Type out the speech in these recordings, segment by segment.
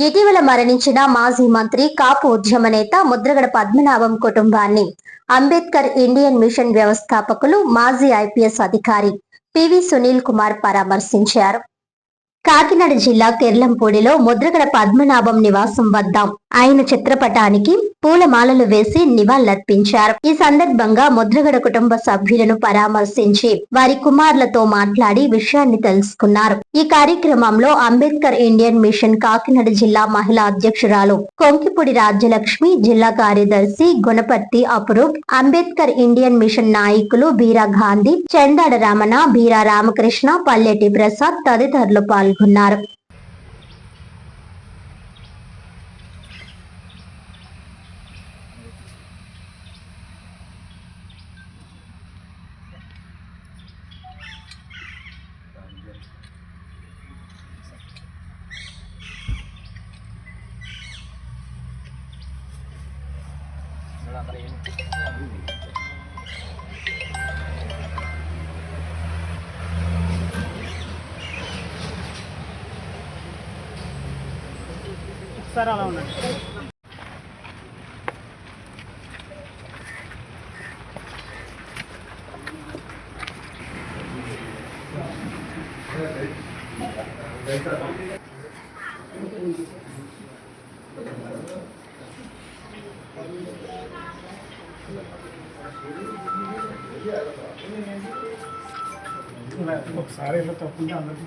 ఇటీవల మరణించిన మాజీ మంత్రి కాపు ఉద్యమ నేత ముద్రగడ పద్మనాభం కుటుంబాన్ని అంబేద్కర్ ఇండియన్ మిషన్ వ్యవస్థాపకులు మాజీ ఐపీఎస్ అధికారి పివి సునీల్ కుమార్ పరామర్శించారు. కాకినాడ జిల్లా కెర్లంపూడిలో ముద్రగడ పద్మనాభం నివాసం వద్ద ఆయన చిత్రపటానికి పూలమాలలు వేసి నివాళులర్పించారు. ఈ సందర్భంగా ముద్రగడ కుటుంబ సభ్యులను పరామర్శించి వారి కుమారులతో మాట్లాడి విషయాన్ని తెలుసుకున్నారు. ఈ కార్యక్రమంలో అంబేద్కర్ ఇండియన్ మిషన్ కాకినాడ జిల్లా మహిళా అధ్యక్షురాలు కొంకిపూడి రాజ్యలక్ష్మి, జిల్లా కార్యదర్శి గుణపర్తి అపురూప్, అంబేద్కర్ ఇండియన్ మిషన్ నాయకులు బీరా గాంధీ, చెందాడ రమణ, బీరా రామకృష్ణ, పల్లెటి ప్రసాద్ తదితరులు పాల్గొన్నారు. ఒకసారి అలా ఉండండి. ఒకసారి ఇలా తప్పుంటే అందరికీ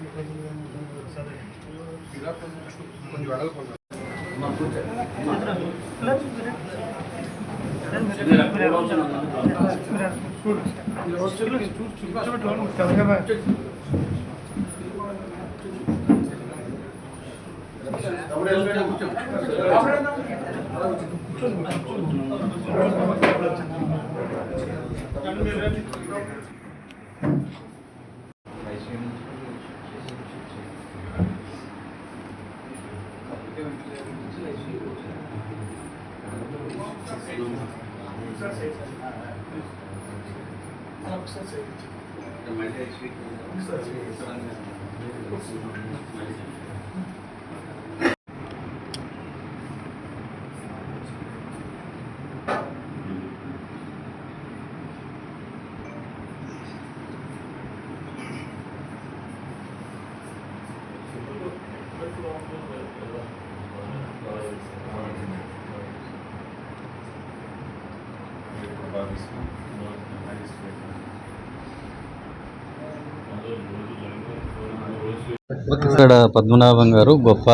ఇక్కడ పద్మనాభం గారు గొప్ప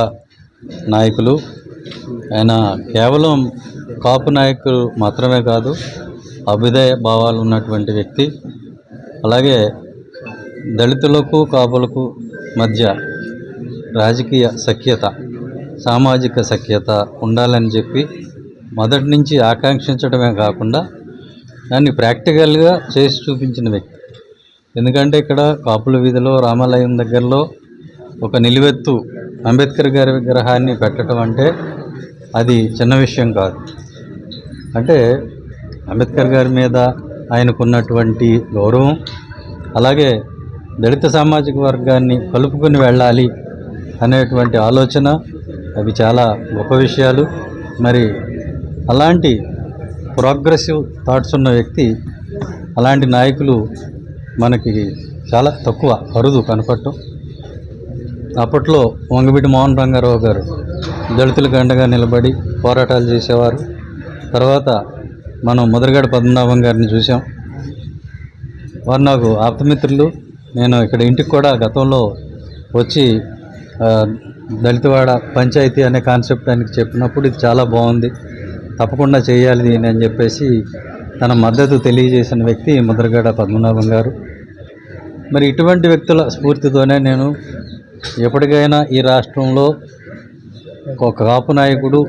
నాయకులు. ఆయన కేవలం కాపు నాయకులు మాత్రమే కాదు, అభ్యుదయ భావాలు ఉన్నటువంటి వ్యక్తి. అలాగే దళితులకు కాపులకు మధ్య రాజకీయ సఖ్యత, సామాజిక సఖ్యత ఉండాలని చెప్పి మొదటి నుంచి ఆకాంక్షించడమే కాకుండా దాన్ని ప్రాక్టికల్గా చేసి చూపించిన వ్యక్తి. ఎందుకంటే ఇక్కడ కాపుల వీధిలో రామాలయం దగ్గరలో ఒక నిలువెత్తు అంబేద్కర్ గారి విగ్రహాన్ని పెట్టడం అంటే అది చిన్న విషయం కాదు. అంటే అంబేద్కర్ గారి మీద ఆయనకున్నటువంటి గౌరవం, అలాగే దళిత సామాజిక వర్గాన్ని కలుపుకొని వెళ్ళాలి అనేటువంటి ఆలోచన, అవి చాలా గొప్ప విషయాలు. మరి అలాంటి ప్రోగ్రెసివ్ థాట్స్ ఉన్న వ్యక్తి, అలాంటి నాయకులు మనకి చాలా తక్కువ, అరుదు కనపడటం. అప్పట్లో వంగవీటి మోహన్ రంగారావు గారు దళితులకు అండగా నిలబడి పోరాటాలు చేసేవారు. తర్వాత మనం ముద్రగడ పద్మనాభం గారిని చూసాం. వారు నాకు ఆప్తమిత్రులు. నేను ఇక్కడ ఇంటికి కూడా గతంలో వచ్చి దళితవాడ పంచాయతీ అనే కాన్సెప్ట్ ఆయనకి చెప్పినప్పుడు ఇది చాలా బాగుంది, తప్పకుండా చేయాలి దీన్ని అని చెప్పేసి తన మద్దతు తెలియజేసిన వ్యక్తి ముద్రగడ పద్మనాభం గారు. మరి ఇటువంటి వ్యక్తుల స్ఫూర్తితోనే నేను ఎప్పటికైనా ఈ రాష్ట్రంలో ఒక కాపు నాయకుడు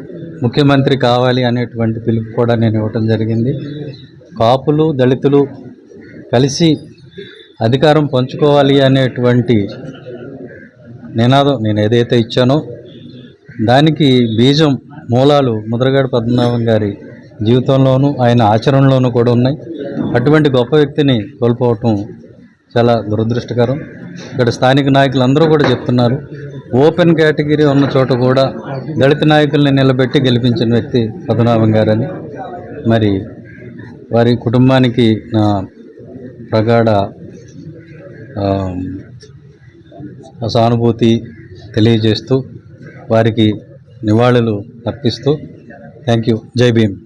ముఖ్యమంత్రి కావాలి అనేటువంటి పిలుపు కూడా నేను ఇవ్వటం జరిగింది. కాపులు దళితులు కలిసి అధికారం పంచుకోవాలి అనేటువంటి నినాదం నేను ఏదైతే ఇచ్చానో దానికి బీజం, మూలాలు ముద్రగడ పద్మనాభం గారి జీవితంలోనూ ఆయన ఆచరణలోనూ కూడా ఉన్నాయి. అటువంటి గొప్ప వ్యక్తిని కోల్పోవటం చాలా దురదృష్టకరం. ఇక్కడ స్థానిక నాయకులు అందరూ కూడా చెప్తున్నారు, ఓపెన్ కేటగిరీ ఉన్న చోట కూడా దళిత నాయకుల్ని నిలబెట్టి గెలిపించిన వ్యక్తి పద్మనాభం గారని, మరి వారి కుటుంబానికి నా ప్రగాఢ సానుభూతి తెలియజేస్తూ వారికి నివాళులు అర్పిస్తూ థ్యాంక్ యూ. జై భీమ్.